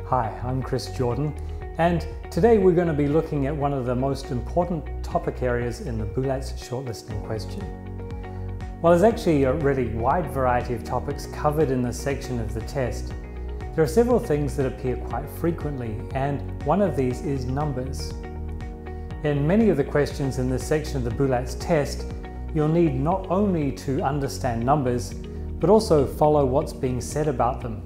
Hi, I'm Chris Jordan, and today we're going to be looking at one of the most important topic areas in the BULATS shortlisting question. While there's actually a really wide variety of topics covered in this section of the test, there are several things that appear quite frequently, and one of these is numbers. In many of the questions in this section of the BULATS test, you'll need not only to understand numbers, but also follow what's being said about them.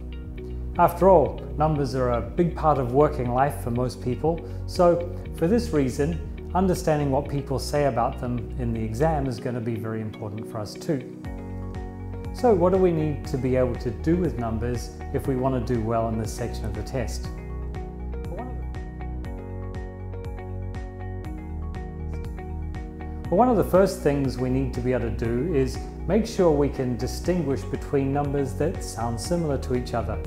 After all, numbers are a big part of working life for most people, so for this reason, understanding what people say about them in the exam is going to be very important for us too. So what do we need to be able to do with numbers if we want to do well in this section of the test? Well, one of the first things we need to be able to do is make sure we can distinguish between numbers that sound similar to each other.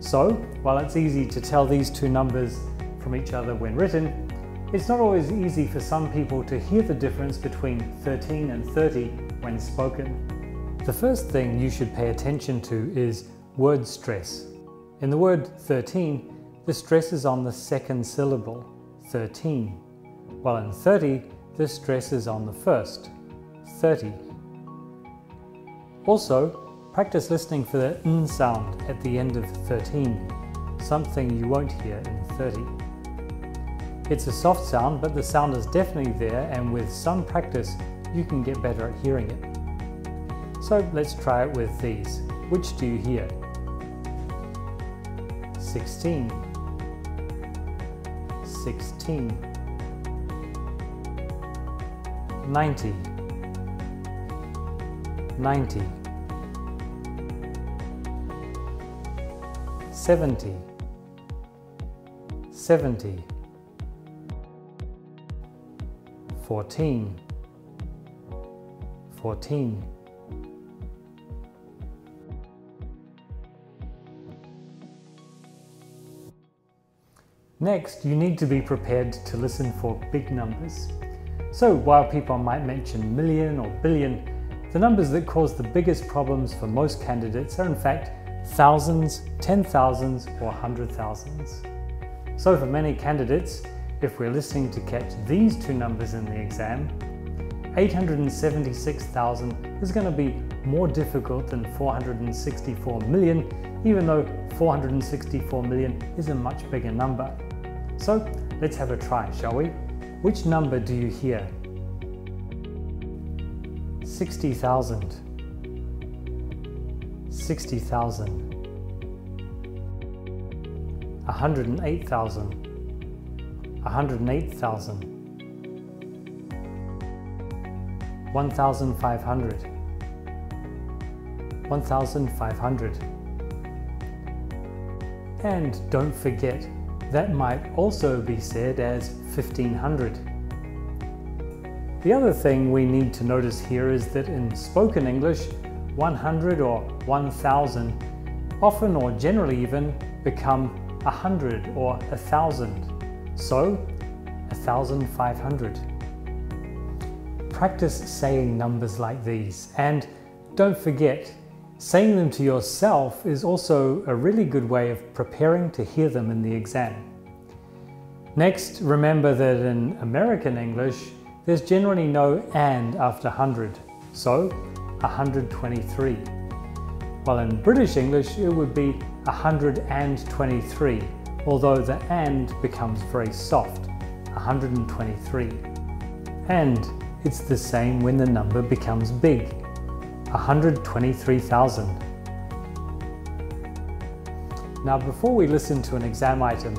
So, while it's easy to tell these two numbers from each other when written, it's not always easy for some people to hear the difference between 13 and 30 when spoken. The first thing you should pay attention to is word stress. In the word 13, the stress is on the second syllable, 13, while in 30, the stress is on the first, 30. Also, practice listening for the n sound at the end of 13, something you won't hear in 30. It's a soft sound, but the sound is definitely there, and with some practice, you can get better at hearing it. So let's try it with these. Which do you hear? 16, 16, 90, 90, 70, 70, 14, 14. Next, you need to be prepared to listen for big numbers. So while people might mention million or billion, the numbers that cause the biggest problems for most candidates are in fact thousands, 10,000s, or 100,000s. So for many candidates, if we're listening to catch these two numbers in the exam, 876,000 is going to be more difficult than 464 million, even though 464 million is a much bigger number. So let's have a try, shall we? Which number do you hear? 60,000, 60,000, 108,000, 108,000, 1,500, 1,500. And don't forget, that might also be said as 1,500. The other thing we need to notice here is that in spoken English, 100 or 1,000 often or generally even become 100 or 1,000. So, 1,500. Practice saying numbers like these, and don't forget, saying them to yourself is also a really good way of preparing to hear them in the exam. Next, remember that in American English, there's generally no and after 100, so 123. While in British English, it would be 123, although the and becomes very soft, 123. And it's the same when the number becomes big, 123,000. Now, before we listen to an exam item,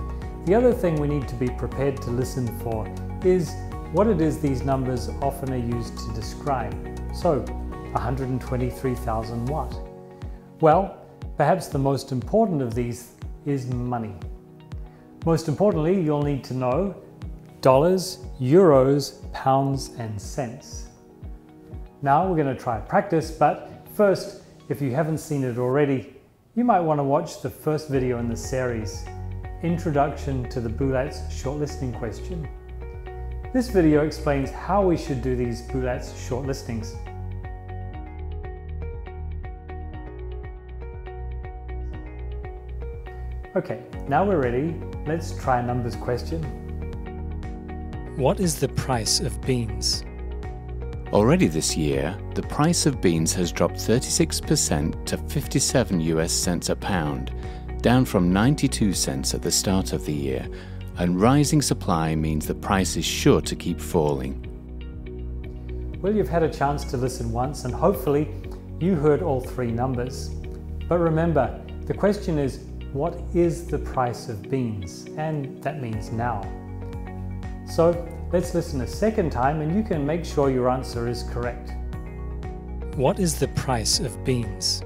the other thing we need to be prepared to listen for is what it is these numbers often are used to describe. So, 123,000 what? Well, perhaps the most important of these is money. Most importantly, you'll need to know dollars, euros, pounds, and cents. Now we're going to try practice, but first, if you haven't seen it already, you might want to watch the first video in the series, Introduction to the BULATS Shortlisting Question. This video explains how we should do these BULATS shortlistings. Okay, now we're ready. Let's try a numbers question. What is the price of beans? Already this year, the price of beans has dropped 36% to 57 US cents a pound, down from 92 cents at the start of the year, and rising supply means the price is sure to keep falling. Well, you've had a chance to listen once and hopefully you heard all three numbers. But remember, the question is, what is the price of beans? And that means now. So let's listen a second time and you can make sure your answer is correct. What is the price of beans?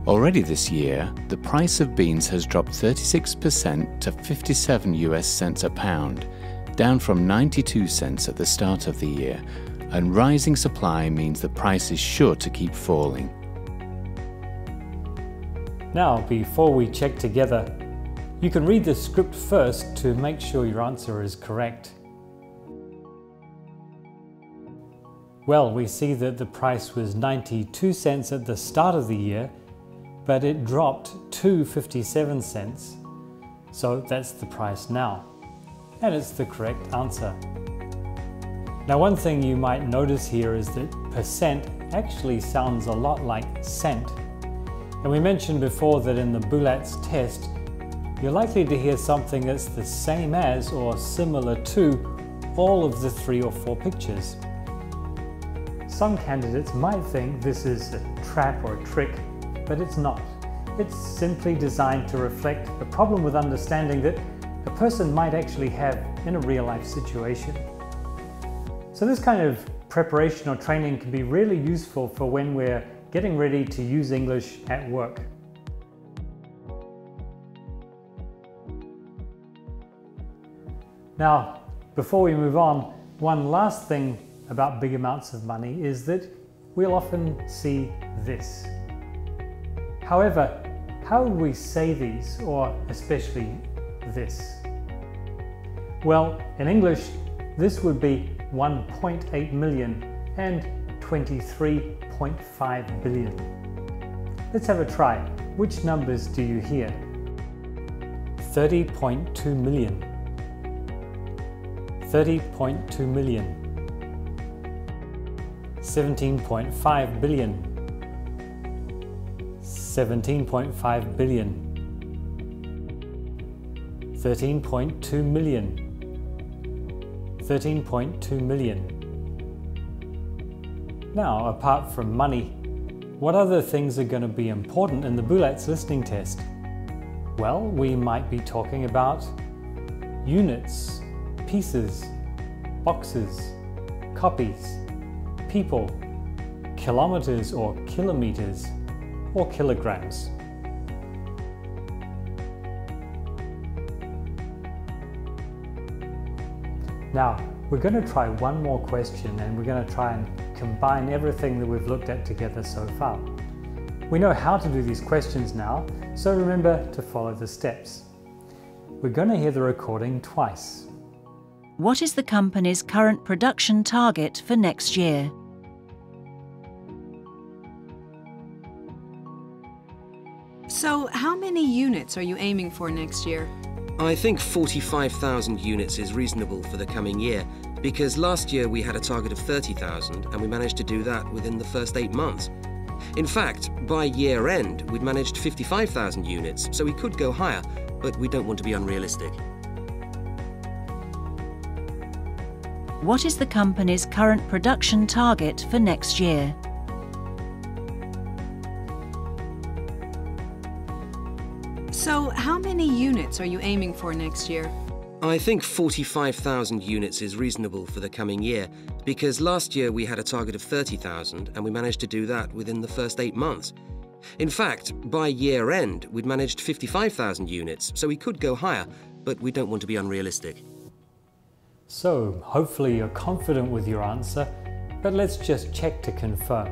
Already this year, the price of beans has dropped 36% to 57 US cents a pound, down from 92 cents at the start of the year, and rising supply means the price is sure to keep falling. Now, before we check together, you can read the script first to make sure your answer is correct. Well, we see that the price was 92 cents at the start of the year, but it dropped to 57 cents. So that's the price now. And it's the correct answer. Now, one thing you might notice here is that percent actually sounds a lot like cent. And we mentioned before that in the BULATS test, you're likely to hear something that's the same as or similar to all of the 3 or 4 pictures. Some candidates might think this is a trap or a trick, but it's not. It's simply designed to reflect the problem with understanding that a person might actually have in a real-life situation. So this kind of preparation or training can be really useful for when we're getting ready to use English at work. Now, before we move on, one last thing about big amounts of money is that we'll often see this. However, how would we say these, or especially this? Well, in English, this would be 1.8 million and 23.5 billion. Let's have a try. Which numbers do you hear? 30.2 million. 30.2 million. 17.5 billion. 17.5 billion. 13.2 million. 13.2 million. Now, apart from money, what other things are going to be important in the BULATS listening test? Well, we might be talking about units, pieces, boxes, copies, people, kilometers or kilometers, or kilograms. Now, we're going to try one more question and we're going to try and combine everything that we've looked at together so far. We know how to do these questions now, so remember to follow the steps. We're going to hear the recording twice. What is the company's current production target for next year? So, how many units are you aiming for next year? I think 45,000 units is reasonable for the coming year, because last year we had a target of 30,000 and we managed to do that within the first 8 months. In fact, by year end, we'd managed 55,000 units, so we could go higher, but we don't want to be unrealistic. What is the company's current production target for next year? So, how many units are you aiming for next year? I think 45,000 units is reasonable for the coming year, because last year we had a target of 30,000 and we managed to do that within the first 8 months. In fact, by year end, we'd managed 55,000 units, so we could go higher, but we don't want to be unrealistic. So, hopefully you're confident with your answer, but let's just check to confirm.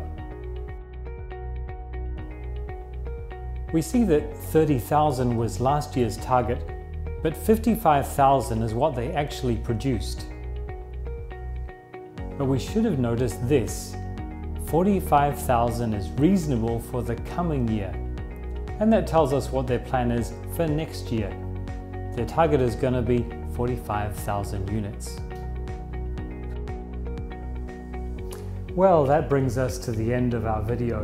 We see that 30,000 was last year's target, but 55,000 is what they actually produced. But we should have noticed this. 45,000 is reasonable for the coming year. and that tells us what their plan is for next year. Their target is going to be 45,000 units. Well, that brings us to the end of our video.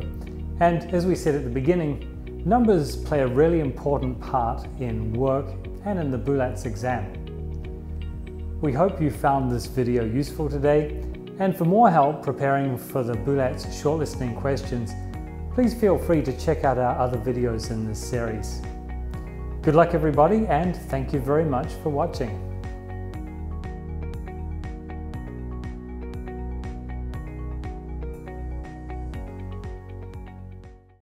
And as we said at the beginning, numbers play a really important part in work and in the BULATS exam. We hope you found this video useful today, and for more help preparing for the BULATS shortlisting questions, please feel free to check out our other videos in this series. Good luck everybody, and thank you very much for watching.